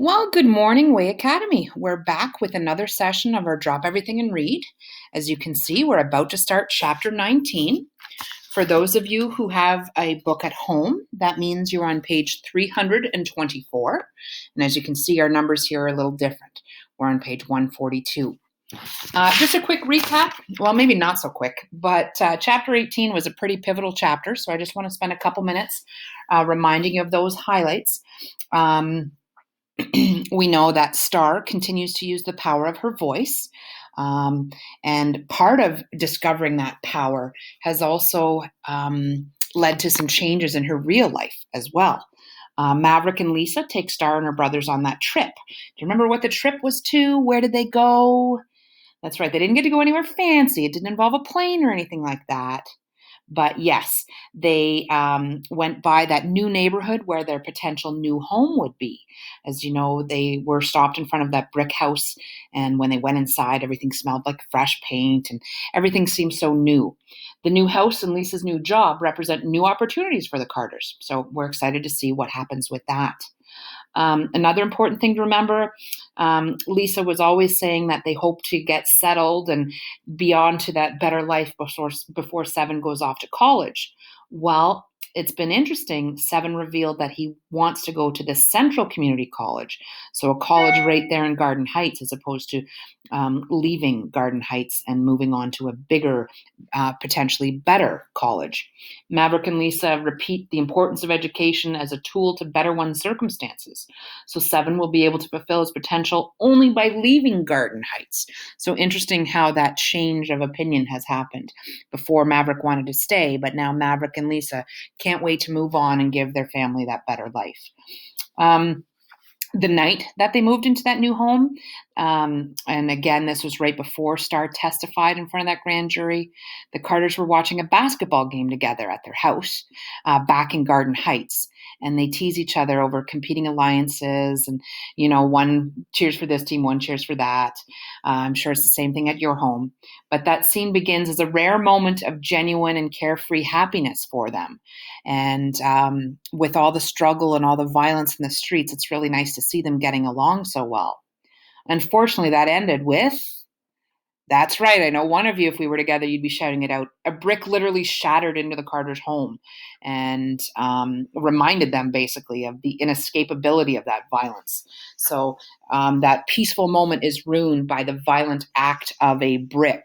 Well, good morning, Way Academy. We're back with another session of our Drop Everything and Read. As you can see, we're about to start chapter 19. For those of you who have a book at home, that means you're on page 324. And as you can see, our numbers here are a little different. We're on page 142. Just a quick recap. Well, maybe not so quick, but chapter 18 was a pretty pivotal chapter. So I just want to spend a couple minutes reminding you of those highlights. We know that Star continues to use the power of her voice. And part of discovering that power has also led to some changes in her real life as well. Maverick and Lisa take Star and her brothers on that trip. Do you remember what the trip was to? Where did they go? That's right, they didn't get to go anywhere fancy. It didn't involve a plane or anything like that. But yes, they went by that new neighborhood where their potential new home would be. As you know, they were stopped in front of that brick house, and when they went inside, everything smelled like fresh paint and everything seemed so new. The new house and Lisa's new job represent new opportunities for the Carters. So we're excited to see what happens with that. Another important thing to remember, Lisa was always saying that they hope to get settled and be on to that better life before Seven goes off to college. Well, it's been interesting. Seven revealed that he wants to go to the Central Community College, so a college right there in Garden Heights, as opposed to leaving Garden Heights and moving on to a bigger, potentially better college. Maverick and Lisa repeat the importance of education as a tool to better one's circumstances. So Seven will be able to fulfill his potential only by leaving Garden Heights. So interesting how that change of opinion has happened. Before Maverick wanted to stay, but now Maverick and Lisa can't wait to move on and give their family that better life. The night that they moved into that new home, and again, this was right before Star testified in front of that grand jury, the Carters were watching a basketball game together at their house back in Garden Heights. And they tease each other over competing alliances and, one cheers for this team, one cheers for that. I'm sure it's the same thing at your home. But that scene begins as a rare moment of genuine and carefree happiness for them. And with all the struggle and all the violence in the streets, it's really nice to see them getting along so well. Unfortunately, that ended with, that's right, I know one of you, if we were together, you'd be shouting it out. A brick literally shattered into the Carters' home and reminded them basically of the inescapability of that violence. So that peaceful moment is ruined by the violent act of a brick.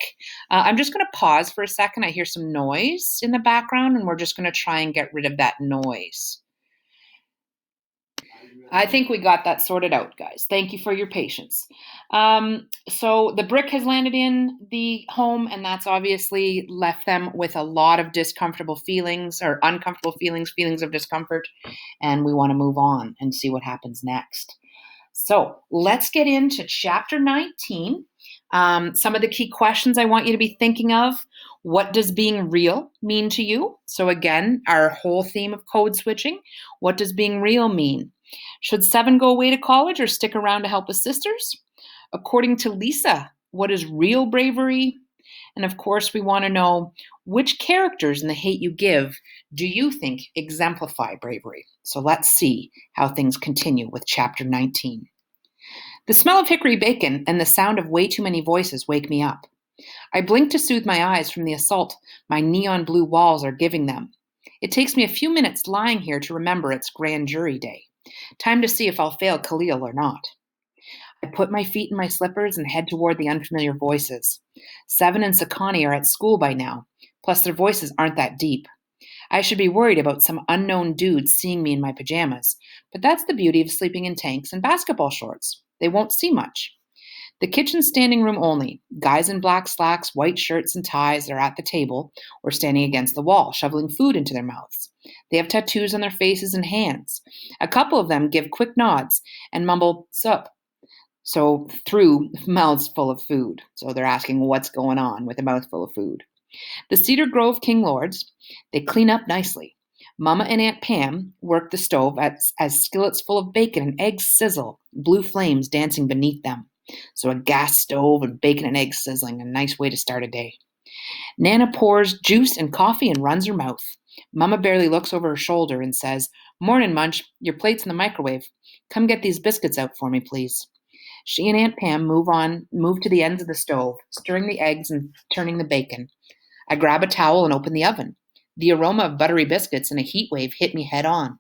I'm just going to pause for a second. I hear some noise in the background, and we're just going to try and get rid of that noise. I think we got that sorted out, guys. Thank you for your patience. So the brick has landed in the home, and that's obviously left them with a lot of discomfortable feelings or uncomfortable feelings of discomfort, and we want to move on and see what happens next. So let's get into chapter 19. Some of the key questions I want you to be thinking of. What does being real mean to you? So again, our whole theme of code switching. What does being real mean? Should Seven go away to college or stick around to help his sisters? According to Lisa, what is real bravery? And of course, we want to know, which characters in The Hate U Give do you think exemplify bravery? So let's see how things continue with chapter 19. The smell of hickory bacon and the sound of way too many voices wake me up. I blink to soothe my eyes from the assault my neon blue walls are giving them. It takes me a few minutes lying here to remember it's grand jury day. Time to see if I'll fail Khalil or not. I put my feet in my slippers and head toward the unfamiliar voices. Seven and Sakani are at school by now, plus their voices aren't that deep. I should be worried about some unknown dude seeing me in my pajamas, but that's the beauty of sleeping in tanks and basketball shorts. They won't see much. The kitchen's standing room only. Guys in black slacks, white shirts, and ties are at the table or standing against the wall, shoveling food into their mouths. They have tattoos on their faces and hands. A couple of them give quick nods and mumble, sup. So through mouths full of food. So they're asking what's going on with a mouthful of food. The Cedar Grove King Lords, they clean up nicely. Mama and Aunt Pam work the stove as skillets full of bacon and eggs sizzle, blue flames dancing beneath them. So a gas stove and bacon and eggs sizzling, a nice way to start a day. Nana pours juice and coffee and runs her mouth. Mama barely looks over her shoulder and says, Morning, Munch. Your plate's in the microwave. Come get these biscuits out for me, please. She and Aunt Pam move to the ends of the stove, stirring the eggs and turning the bacon. I grab a towel and open the oven. The aroma of buttery biscuits in a heat wave hit me head on.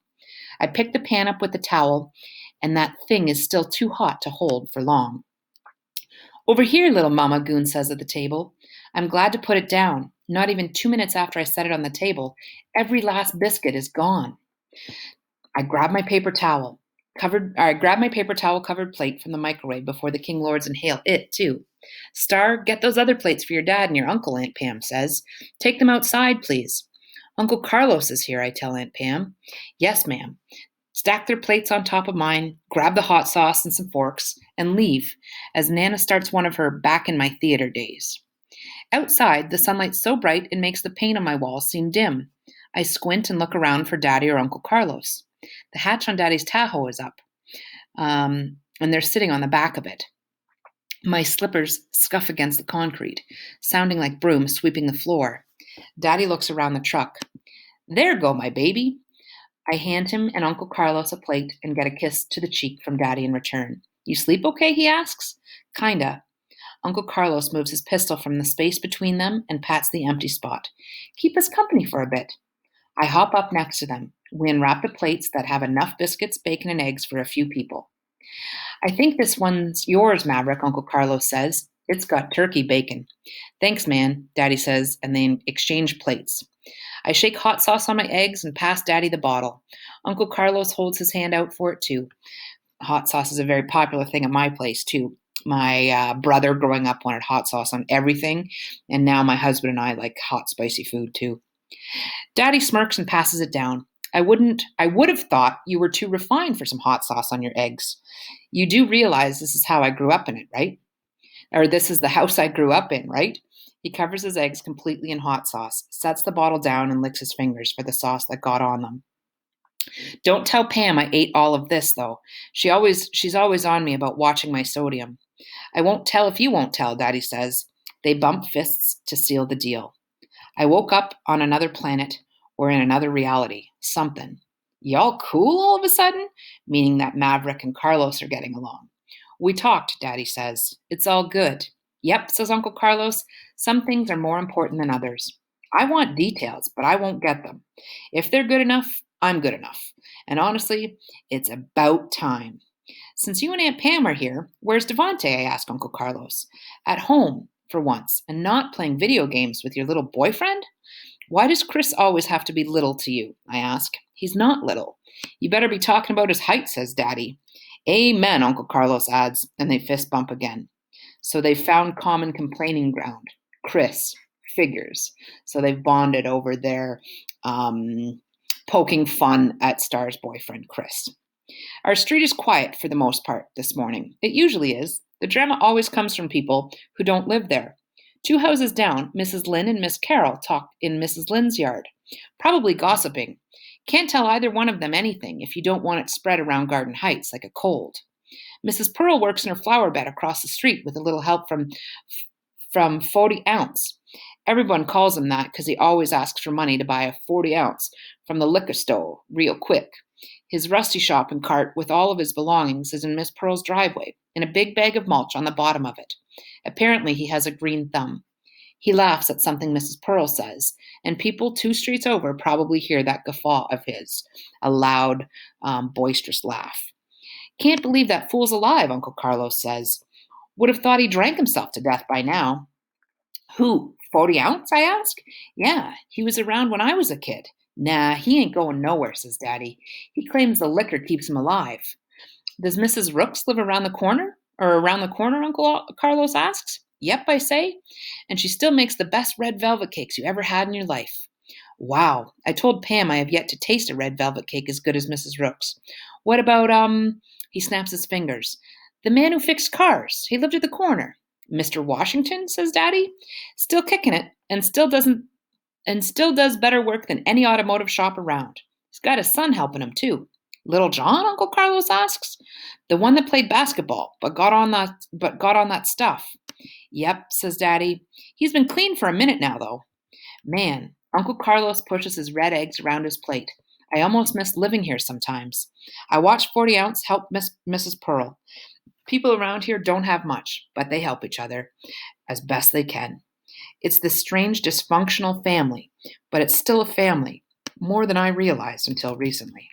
I pick the pan up with the towel, and that thing is still too hot to hold for long. Over here, little Mama, Goon says at the table. I'm glad to put it down. Not even 2 minutes after I set it on the table, every last biscuit is gone. I grab my paper towel covered plate from the microwave before the King Lords inhale it too. Star, get those other plates for your dad and your uncle, Aunt Pam says. Take them outside, please. Uncle Carlos is here, I tell Aunt Pam. Yes, ma'am. Stack their plates on top of mine, grab the hot sauce and some forks, and leave as Nana starts one of her back in my theater days. Outside, the sunlight's so bright it makes the paint on my walls seem dim. I squint and look around for Daddy or Uncle Carlos. The hatch on Daddy's Tahoe is up, and they're sitting on the back of it. My slippers scuff against the concrete, sounding like brooms sweeping the floor. Daddy looks around the truck. There go, my baby. I hand him and Uncle Carlos a plate and get a kiss to the cheek from Daddy in return. You sleep okay, he asks. Kinda. Uncle Carlos moves his pistol from the space between them and pats the empty spot. Keep us company for a bit. I hop up next to them. We unwrap the plates that have enough biscuits, bacon, and eggs for a few people. I think this one's yours, Maverick, Uncle Carlos says. It's got turkey bacon. Thanks, man, Daddy says, and they exchange plates. I shake hot sauce on my eggs and pass Daddy the bottle. Uncle Carlos holds his hand out for it, too. Hot sauce is a very popular thing at my place, too. My brother growing up wanted hot sauce on everything, and now my husband and I like hot, spicy food, too. Daddy smirks and passes it down. I would have thought you were too refined for some hot sauce on your eggs. You do realize this is how I grew up in it, right? Or this is the house I grew up in, right? He covers his eggs completely in hot sauce, sets the bottle down, and licks his fingers for the sauce that got on them. Don't tell Pam I ate all of this, though. She's always on me about watching my sodium. I won't tell if you won't tell, Daddy says. They bump fists to seal the deal. I woke up on another planet or in another reality. Something. Y'all cool all of a sudden? Meaning that Maverick and Carlos are getting along. We talked, Daddy says. It's all good. Yep, says Uncle Carlos. Some things are more important than others. I want details, but I won't get them. If they're good enough, I'm good enough. And honestly, it's about time. Since you and Aunt Pam are here, where's Devante? I ask Uncle Carlos. At home, for once, and not playing video games with your little boyfriend? Why does Chris always have to be little to you? I ask. He's not little. You better be talking about his height, says Daddy. Amen, Uncle Carlos adds, and they fist bump again. So they've found common complaining ground. Chris. Figures. So they've bonded over their poking fun at Star's boyfriend, Chris. Our street is quiet for the most part this morning. It usually is. The drama always comes from people who don't live there. 2 houses down, Mrs. Lynn and Miss Carroll talk in Mrs. Lynn's yard, probably gossiping. Can't tell either one of them anything if you don't want it spread around Garden Heights like a cold. Mrs. Pearl works in her flower bed across the street with a little help from 40 ounce. Everyone calls him that because he always asks for money to buy a 40 ounce from the liquor store real quick. His rusty shopping cart with all of his belongings is in Miss Pearl's driveway, in a big bag of mulch on the bottom of it. Apparently he has a green thumb. He laughs at something Mrs. Pearl says, and people 2 streets over probably hear that guffaw of his, a loud, boisterous laugh. Can't believe that fool's alive, Uncle Carlos says. Would have thought he drank himself to death by now. Who, 40 ounce, I ask? Yeah, he was around when I was a kid. Nah, he ain't going nowhere, says Daddy. He claims the liquor keeps him alive. Does Mrs. Rooks live around the corner? Or around the corner, Uncle Carlos asks. Yep, I say. And she still makes the best red velvet cakes you ever had in your life. Wow, I told Pam I have yet to taste a red velvet cake as good as Mrs. Rooks. What about, he snaps his fingers. The man who fixed cars. He lived at the corner. Mr. Washington, says Daddy. Still kicking it, and still does better work than any automotive shop around. He's got his son helping him, too. Little John, Uncle Carlos asks. The one that played basketball, but got on that stuff. Yep, says Daddy. He's been clean for a minute now, though. Man, Uncle Carlos pushes his red eggs around his plate. I almost miss living here sometimes. I watch 40 Ounce help Mrs. Pearl. People around here don't have much, but they help each other as best they can. It's this strange dysfunctional family, but it's still a family, more than I realized until recently.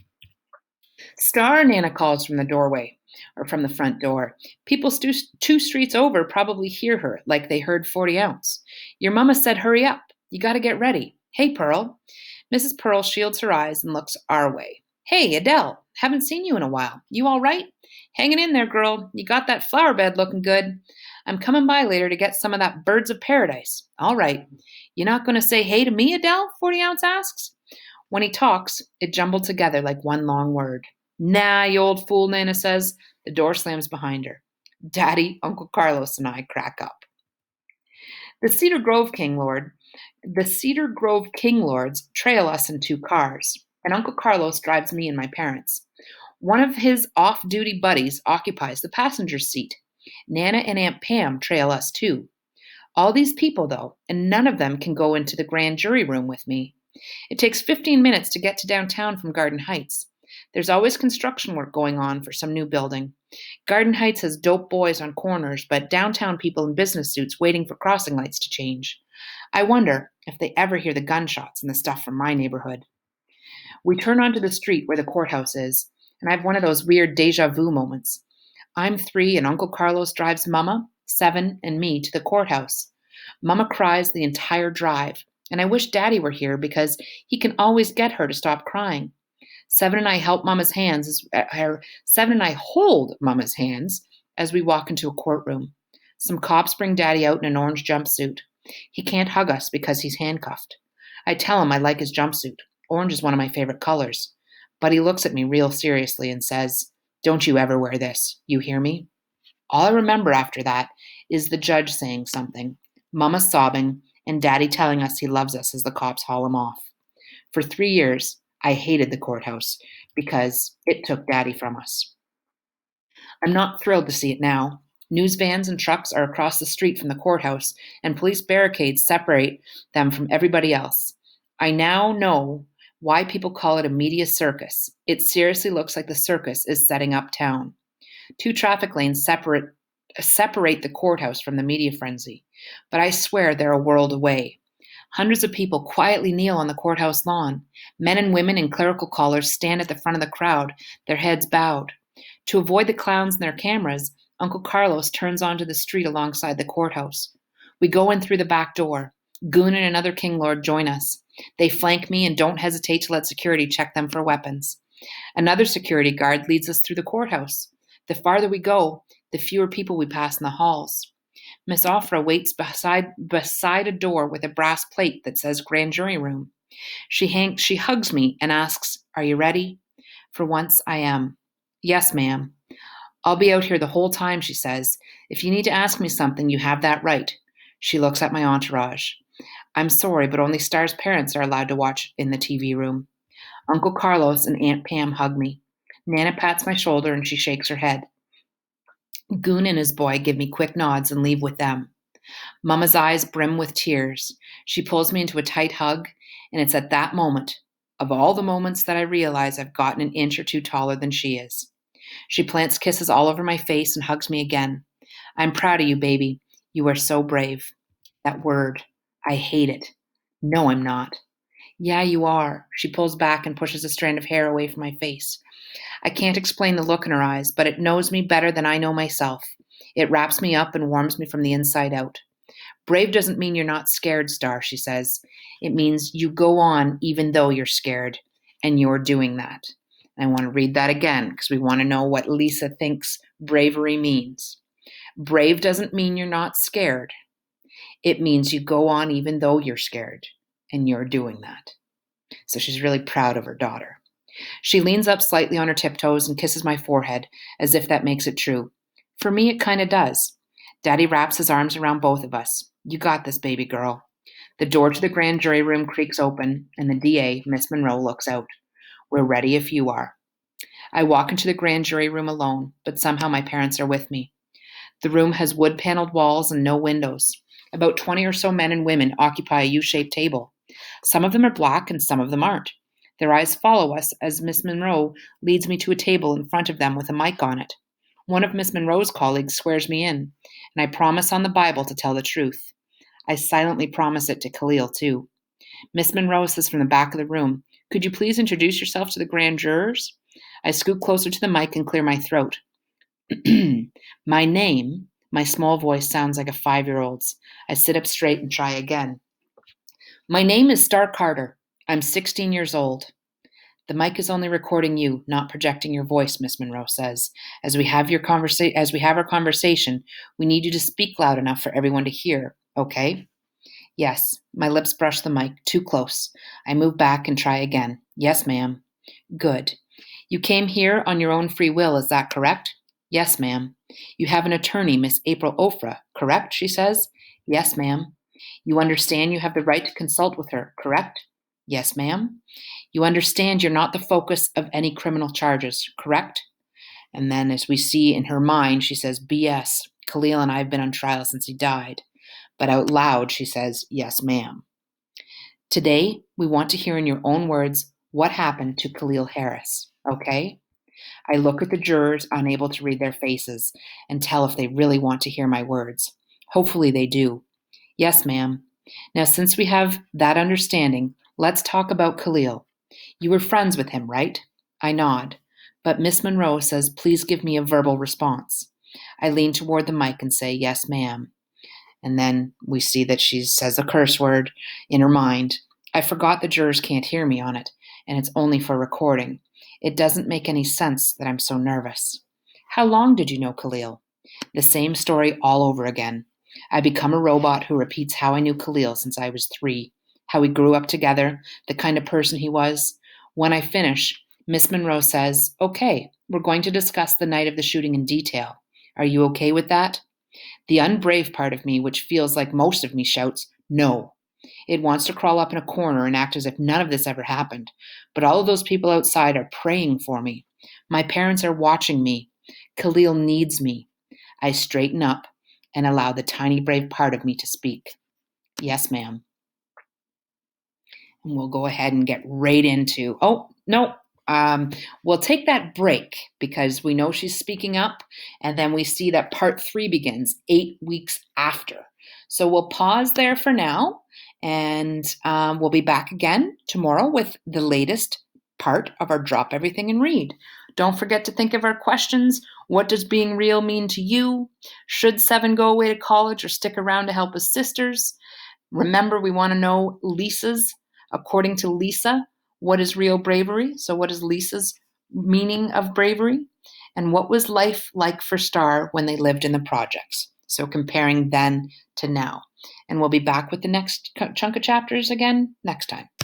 Star, Nana calls from the doorway, or from the front door. People two streets over probably hear her, like they heard 40 Ounce. Your mama said, hurry up. You gotta get ready. Hey, Pearl. Mrs. Pearl shields her eyes and looks our way. Hey, Adele. Haven't seen you in a while. You all right? Hanging in there, girl. You got that flower bed looking good. I'm coming by later to get some of that birds of paradise. All right. You not going to say hey to me, Adele? 40 Ounce asks. When he talks, it jumbled together like one long word. Nah, you old fool, Nana says. The door slams behind her. Daddy, Uncle Carlos, and I crack up. The Cedar Grove King Lord, the Cedar Grove King Lords trail us in two cars, and Uncle Carlos drives me and my parents. One of his off duty buddies occupies the passenger seat. Nana and Aunt Pam trail us too. All these people, though, and none of them can go into the grand jury room with me. It takes 15 minutes to get to downtown from Garden Heights. There's always construction work going on for some new building. Garden Heights has dope boys on corners, but downtown people in business suits waiting for crossing lights to change. I wonder if they ever hear the gunshots and the stuff from my neighborhood. We turn onto the street where the courthouse is, and I have one of those weird deja vu moments. I'm 3 and Uncle Carlos drives Mama, 7, and me to the courthouse. Mama cries the entire drive, and I wish Daddy were here because he can always get her to stop crying. 7 and I help Mama's hands as 7 and I hold Mama's hands as we walk into a courtroom. Some cops bring Daddy out in an orange jumpsuit. He can't hug us because he's handcuffed. I tell him I like his jumpsuit. Orange is one of my favorite colors. But he looks at me real seriously and says, "Don't you ever wear this. You hear me?" All I remember after that is the judge saying something, Mama sobbing, and Daddy telling us he loves us as the cops haul him off. For 3 years, I hated the courthouse because it took Daddy from us. I'm not thrilled to see it now. News vans and trucks are across the street from the courthouse, and police barricades separate them from everybody else. I now know why people call it a media circus. It seriously looks like the circus is setting up town. 2 traffic lanes separate the courthouse from the media frenzy, but I swear they're a world away. Hundreds of people quietly kneel on the courthouse lawn. Men and women in clerical collars stand at the front of the crowd, their heads bowed. To avoid the clowns and their cameras, Uncle Carlos turns onto the street alongside the courthouse. We go in through the back door. Goon and another King Lord join us. They flank me and don't hesitate to let security check them for weapons. Another security guard leads us through the courthouse. The farther we go, the fewer people we pass in the halls. Miss Offra waits beside a door with a brass plate that says Grand Jury Room. She hugs me and asks, "Are you ready?" For once, I am. "Yes, ma'am." "I'll be out here the whole time," she says. "If you need to ask me something, you have that right." She looks at my entourage. I'm sorry, but only Star's parents are allowed to watch in the TV room. Uncle Carlos and Aunt Pam hug me. Nana pats my shoulder and she shakes her head. Goon and his boy give me quick nods and leave with them. Mama's eyes brim with tears. She pulls me into a tight hug, and it's at that moment, of all the moments, that I realize I've gotten an inch or two taller than she is. She plants kisses all over my face and hugs me again. "I'm proud of you, baby. You are so brave." That word. I hate it. No, I'm not. "Yeah, you are." She pulls back and pushes a strand of hair away from my face. I can't explain the look in her eyes, but it knows me better than I know myself. It wraps me up and warms me from the inside out. "Brave doesn't mean you're not scared, Star," she says. "It means you go on even though you're scared, and you're doing that." I want to read that again because we want to know what Lisa thinks bravery means. Brave doesn't mean you're not scared. It means you go on even though you're scared, and you're doing that. So she's really proud of her daughter. She leans up slightly on her tiptoes and kisses my forehead, as if that makes it true. For me, it kind of does. Daddy wraps his arms around both of us. "You got this, baby girl." The door to the grand jury room creaks open, and the DA, Miss Monroe, looks out. "We're ready if you are." I walk into the grand jury room alone, but somehow my parents are with me. The room has wood-paneled walls and no windows. About 20 or so men and women occupy a U-shaped table. Some of them are black and some of them aren't. Their eyes follow us as Miss Monroe leads me to a table in front of them with a mic on it. One of Miss Monroe's colleagues swears me in, and I promise on the Bible to tell the truth. I silently promise it to Khalil, too. Miss Monroe says from the back of the room, "Could you please introduce yourself to the grand jurors?" I scoot closer to the mic and clear my throat. My name, my small voice sounds like a 5-year-old's. I sit up straight and try again. My name is Star Carter. I'm 16 years old. The mic is only recording you, not projecting your voice, Miss Monroe says. As we have our conversation, we need you to speak loud enough for everyone to hear, okay? Yes. My lips brush the mic, too close. I move back and try again. Yes, ma'am. Good. You came here on your own free will, is that correct? Yes, ma'am. You have an attorney, Miss April Ofra, correct? She says. Yes, ma'am. You understand you have the right to consult with her, correct? Yes, ma'am. You understand you're not the focus of any criminal charges, correct? And then, as we see in her mind, she says, BS. Khalil and I have been on trial since he died. But out loud, she says, Yes, ma'am. Today, we want to hear in your own words what happened to Khalil Harris, okay? I look at the jurors, unable to read their faces, and tell if they really want to hear my words. Hopefully they do. Yes, ma'am. Now, since we have that understanding, let's talk about Khalil. You were friends with him, right? I nod. But Miss Monroe says, please give me a verbal response. I lean toward the mic and say, yes, ma'am. And then we see that she says a curse word in her mind. I forgot the jurors can't hear me on it, and it's only for recording. It doesn't make any sense that I'm so nervous. How long did you know Khalil? The same story all over again. I become a robot who repeats how I knew Khalil since I was 3, how we grew up together, the kind of person he was. When I finish, Miss Monroe says, okay, we're going to discuss the night of the shooting in detail. Are you okay with that? The unbrave part of me, which feels like most of me, shouts, no. It wants to crawl up in a corner and act as if none of this ever happened. But all of those people outside are praying for me. My parents are watching me. Khalil needs me. I straighten up and allow the tiny brave part of me to speak. Yes, ma'am. And we'll go ahead and get right into, we'll take that break because we know she's speaking up, and then we see that part 3 begins 8 weeks after. So we'll pause there for now, and we'll be back again tomorrow with the latest part of our Drop Everything and Read. Don't forget to think of our questions. What does being real mean to you? Should 7 go away to college or stick around to help us sisters? Remember, we want to know Lisa's. According to Lisa, what is real bravery? So what is Lisa's meaning of bravery? And what was life like for Star when they lived in the projects? So comparing then to now. And we'll be back with the next chunk of chapters again next time.